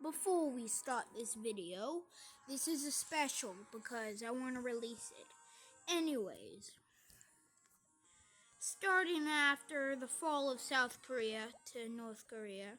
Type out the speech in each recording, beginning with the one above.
before we start this video, this is a special because I want to release it. Anyways, starting after the fall of South Korea to North Korea,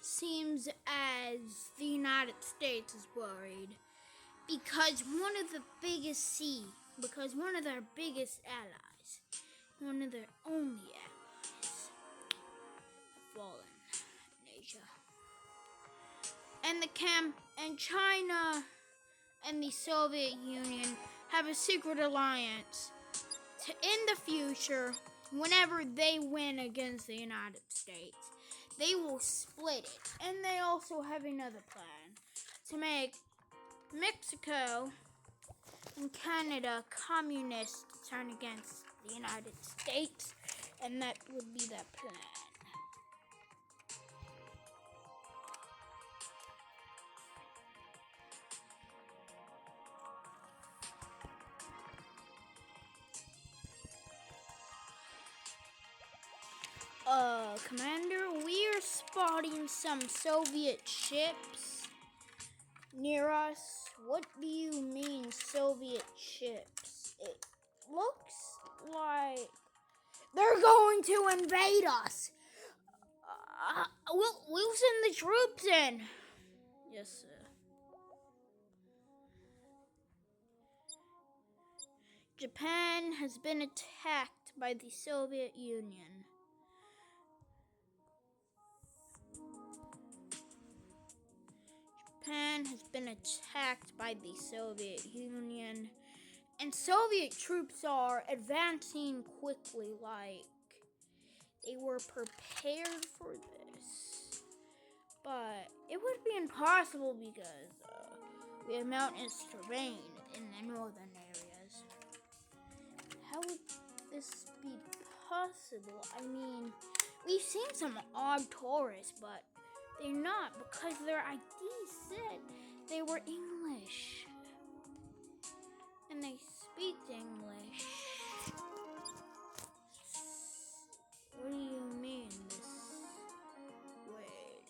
seems as the United States is worried because one of their biggest allies, one of their only allies, have fallen in Asia. And China and the Soviet Union have a secret alliance to, in the future, whenever they win against the United States, they will split it. And they also have another plan to make Mexico and Canada communist to turn against the United States, and that would be their plan. Commander, we are spotting some Soviet ships near us. What do you mean, Soviet ships? It looks like they're going to invade us. We'll send the troops in. Yes, sir. Japan has been attacked by the Soviet Union. Japan has been attacked by the Soviet Union, and Soviet troops are advancing quickly, like they were prepared for this. But it would be impossible because we have mountainous terrain in the northern areas. How would this be possible? I mean, we've seen some odd tourists, but they're not, because their ID said they were English. And they speak English. What do you mean this? Wait.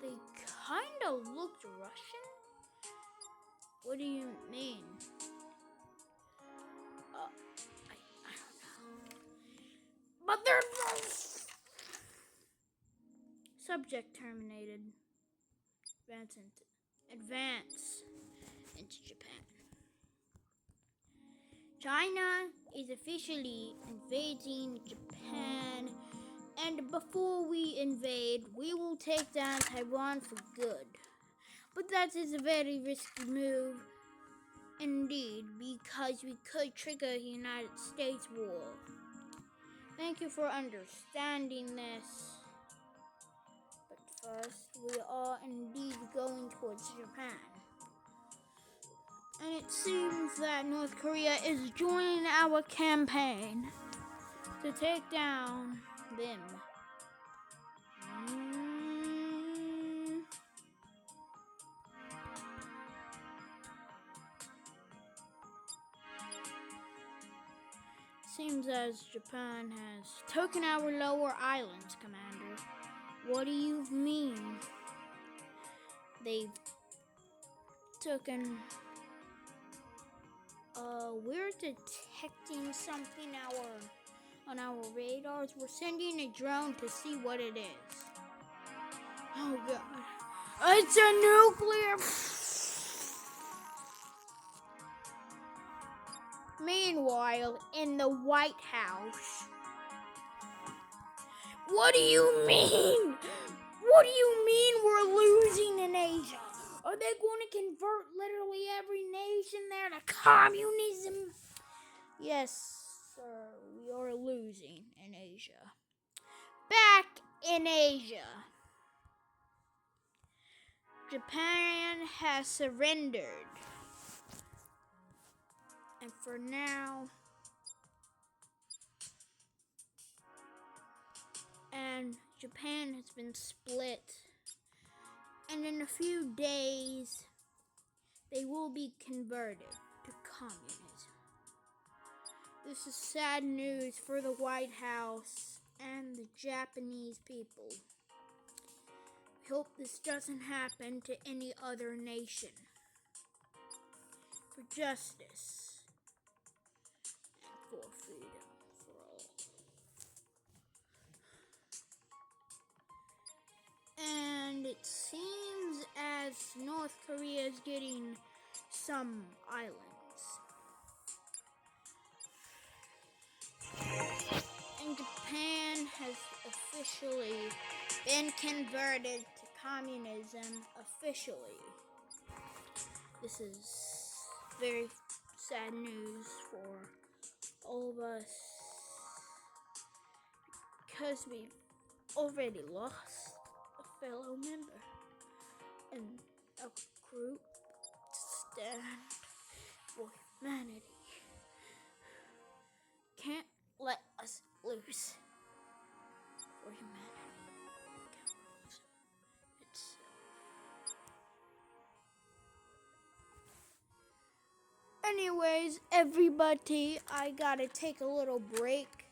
They kinda looked Russian? What do you mean? I don't know. But they're subject terminated. Advance into Japan. China is officially invading Japan, and before we invade, we will take down Taiwan for good. But that is a very risky move indeed, because we could trigger the United States war. Thank you for understanding this. First, we are indeed going towards Japan. And it seems that North Korea is joining our campaign to take down them. Seems as Japan has taken our lower islands, Commander. What do you mean? They've taken... we're detecting something on our radars. We're sending a drone to see what it is. Oh god. It's a nuclear... Meanwhile, in the White House... What do you mean? What do you mean we're losing in Asia? Are they going to convert literally every nation there to communism? Yes, sir, we are losing in Asia. Back in Asia, Japan has surrendered. And for now... And Japan has been split. And in a few days, they will be converted to communism. This is sad news for the White House and the the Japanese people. We hope this doesn't happen to any other nation. For justice and for freedom for all. And it seems as North Korea is getting some islands. And Japan has officially been converted to communism officially. This is very sad news for all of us because we've already lost a fellow member in a group to stand for humanity. Can't let us lose for humanity. It's anyways, everybody, I gotta take a little break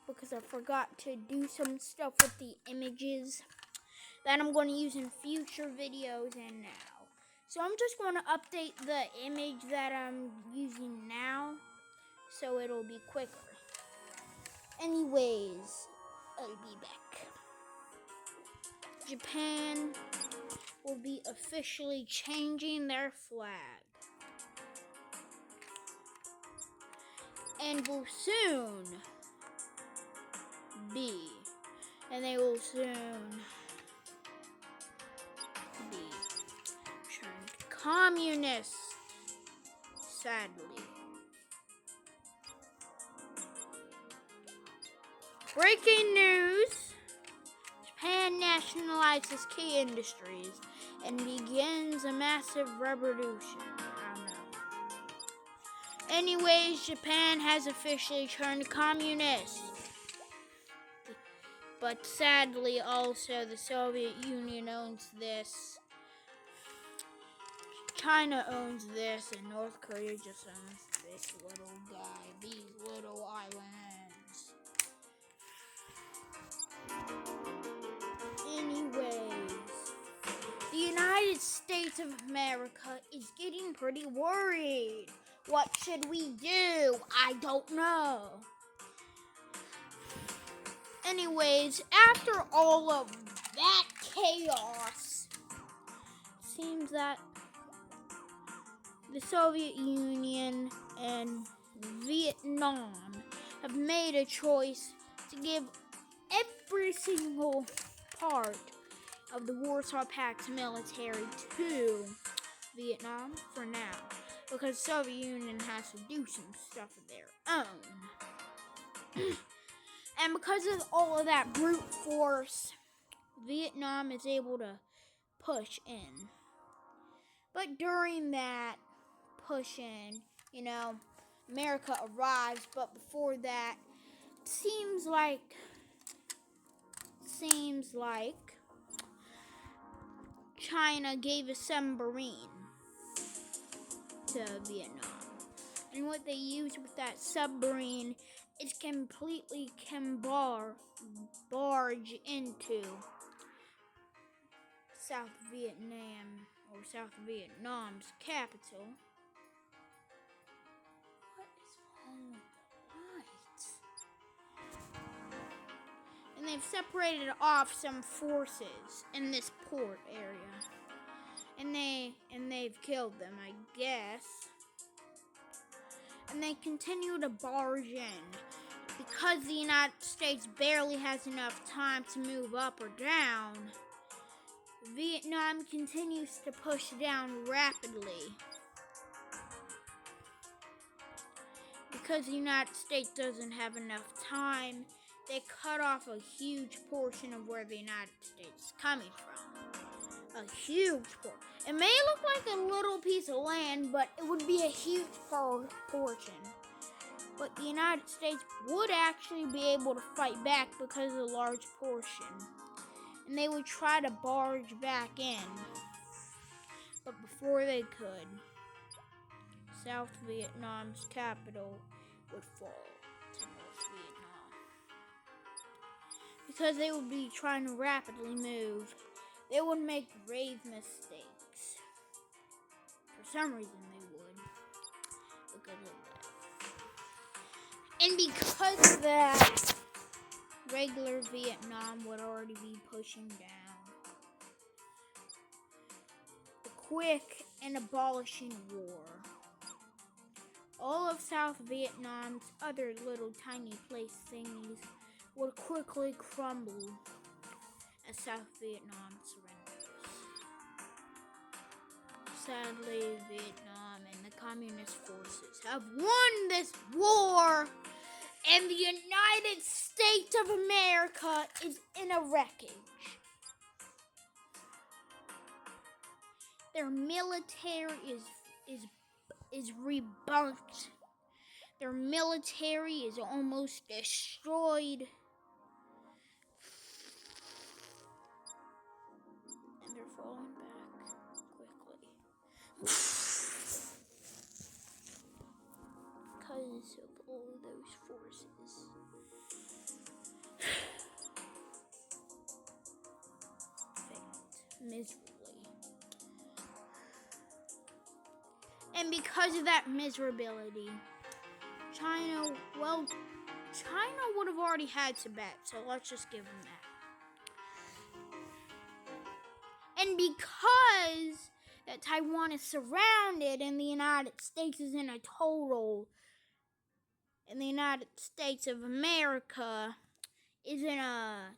because I forgot to do some stuff with the images that I'm going to use in future videos and now. So I'm just going to update the image that I'm using now so it'll be quicker. Anyways, I'll be back. Japan will be officially changing their flag. And will soon be, and they will soon be turned communist, sadly. Breaking news! Japan nationalizes key industries and begins a massive revolution. I don't know. Anyways, Japan has officially turned communist. But sadly, also, the Soviet Union owns this. China owns this, and North Korea just owns this little guy, these little islands. Anyways, the United States of America is getting pretty worried. What should we do? I don't know. Anyways, after all of that chaos, it seems that the Soviet Union and Vietnam have made a choice to give every single part of the Warsaw Pact's military to Vietnam for now, because the Soviet Union has to do some stuff of their own. And because of all of that brute force, Vietnam is able to push in. But during that push in, America arrives, but before that, seems like China gave a submarine to Vietnam. And what they used with that submarine is completely can barge into South Vietnam, or South Vietnam's capital. What is wrong with the lights? And they've separated off some forces in this port area. And they've killed them, I guess. And they continue to barge in. Because the United States barely has enough time to move up or down, Vietnam continues to push down rapidly. Because the United States doesn't have enough time, they cut off a huge portion of where the United States is coming from. A huge portion. It may look like a little piece of land, but it would be a huge portion. But the United States would actually be able to fight back because of the large portion. And they would try to barge back in. But before they could, South Vietnam's capital would fall to North Vietnam. because they would be trying to rapidly move, they would make grave mistakes. For some reason they would. Because of that. And because of that, regular Vietnam would already be pushing down the quick and abolishing war. All of South Vietnam's other little tiny place thingies would quickly crumble as South Vietnam surrenders. Sadly, Vietnam and the communist forces have won this war, and the United States of America is in a wreckage. Their military is rebunked. Their military is almost destroyed. And they're falling back quickly. Because of all those forces. Failed miserably. And because of that miserability, China would have already had Tibet, so let's just give them that. And because that Taiwan is surrounded and the United States is in a total, and the United States of America is in a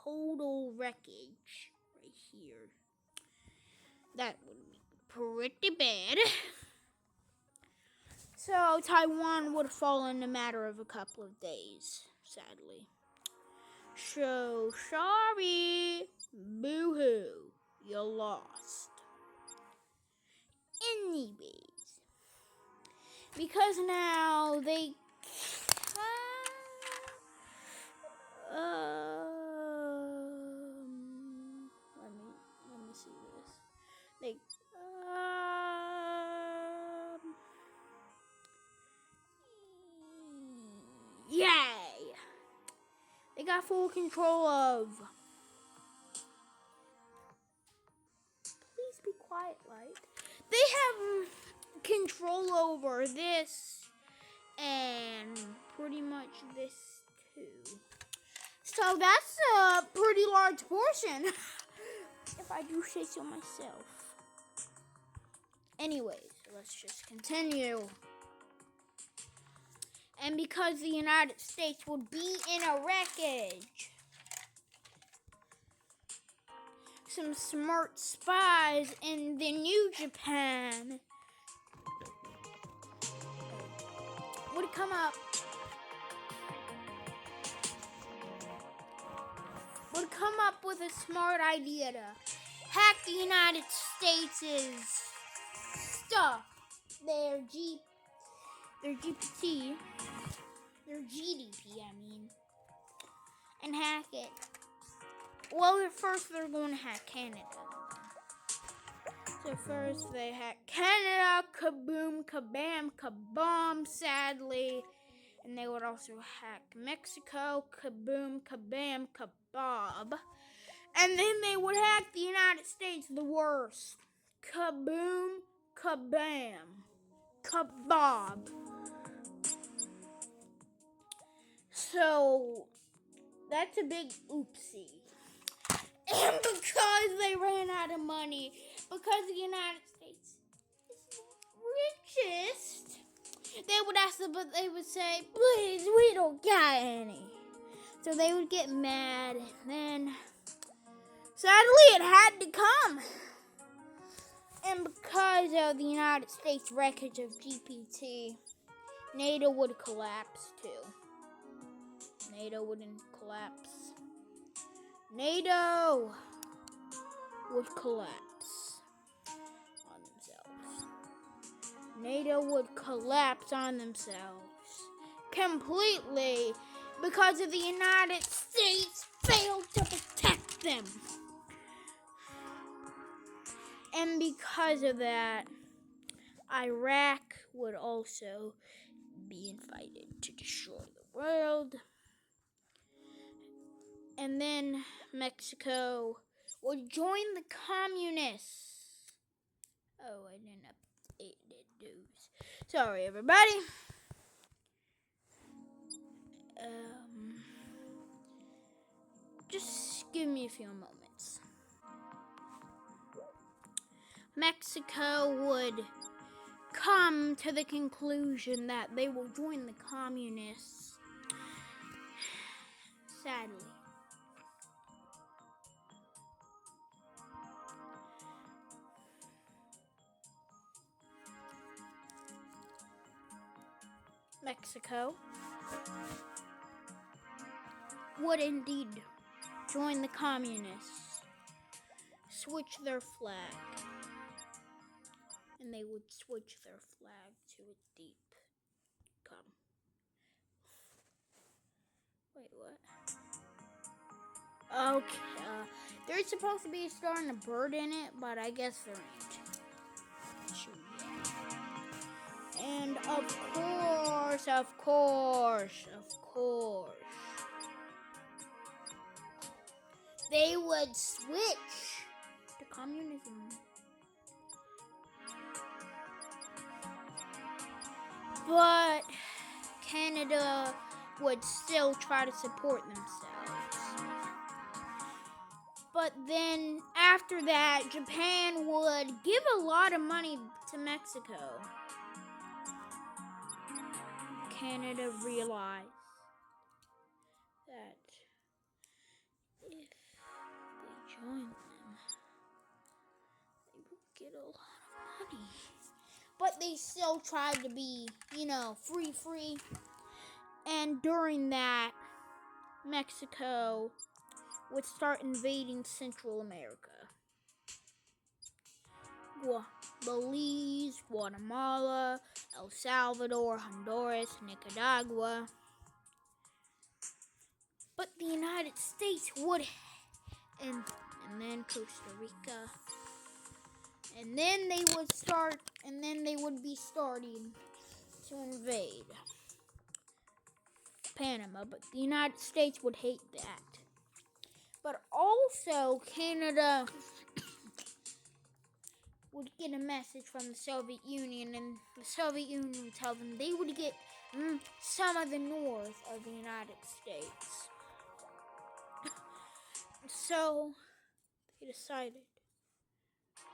total wreckage right here. That would be pretty bad. So Taiwan would fall in a matter of a couple of days, sadly. So sorry, boo-hoo, you lost. Anyways, because now they let me see this. Yay! They got full control of. Please be quiet, Light. They have control over this and pretty much this too. So that's a pretty large portion, if I do say so myself. Anyways, let's just continue. And because the United States would be in a wreckage, some smart spies in the New Japan would come up with a smart idea to hack the United States' stuff, their GPT, their GDP, and hack it. Well, first they're going to hack Canada. So first they hack Canada, kaboom, kabam, kabomb, sadly. And they would also hack Mexico, kaboom, kabam, kabob. And then they would hack the United States, the worst. Kaboom, kabam, kabob. So, that's a big oopsie. And because they ran out of money, because the United States is richest, they would ask them, but they would say, please, we don't got any. So they would get mad, and then, sadly, it had to come. And because of the United States wreckage of GPT, NATO would collapse too. NATO wouldn't collapse. NATO would collapse on themselves. NATO would collapse on themselves completely because of the United States failed to protect them. And because of that, Iraq would also be invited to destroy the world. And then Mexico would join the communists. Oh, I didn't update the news. Sorry, everybody. Just give me a few moments. Mexico would come to the conclusion that they will join the communists. Sadly. Mexico would indeed join the communists, switch their flag, and they would switch their flag to a deep come. Wait, what? Okay, there's supposed to be a star and a bird in it, but I guess there ain't. And of course, they would switch to communism. But Canada would still try to support themselves. But then after that, Japan would give a lot of money to Mexico. Canada realized that if they joined them, they would get a lot of money. But they still tried to be, free. And during that, Mexico would start invading Central America. Belize, Guatemala, El Salvador, Honduras, Nicaragua. But the United States would, and then Costa Rica. And then they would be starting to invade Panama, but the United States would hate that. But also, Canada would get a message from the Soviet Union, and the Soviet Union would tell them they would get some of the north of the United States. So, they decided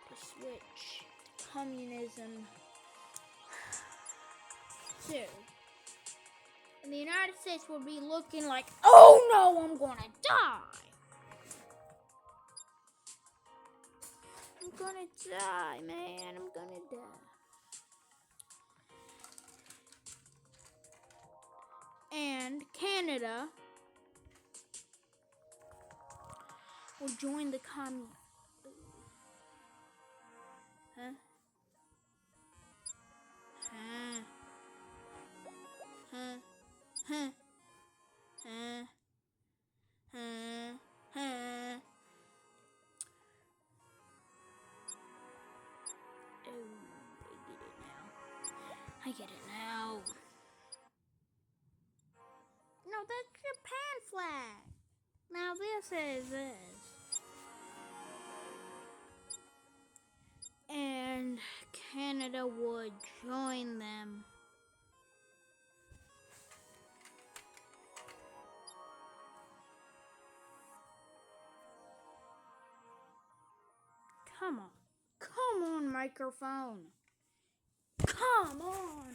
to switch to communism too. And the United States would be looking like, oh no, I'm gonna die. I'm gonna die, man. I'm gonna die. And Canada will join the communists. Huh? Huh? Huh? Huh? Huh? Huh? Huh? Oh, I get it now. No, that's Japan flag. Now this is this. And Canada would join them. Come on, microphone. Come on.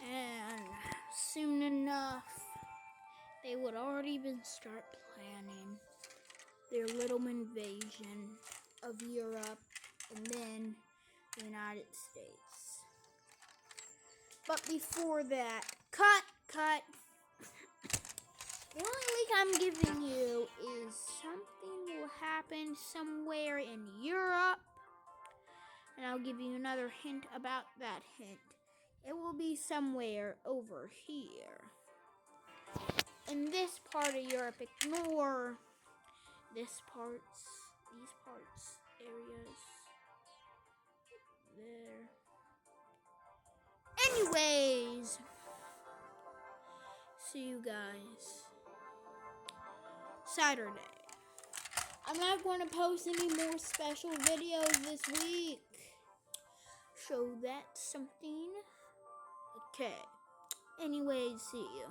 And soon enough, they would already start planning their little invasion of Europe and then the United States. But before that, cut. The only link I'm giving you is something will happen somewhere in Europe. And I'll give you another hint about that hint. It will be somewhere over here. In this part of Europe, ignore these parts, areas. There. Anyways, see you guys Saturday. I'm not going to post any more special videos this week. So that's something. Okay. Anyways, see you.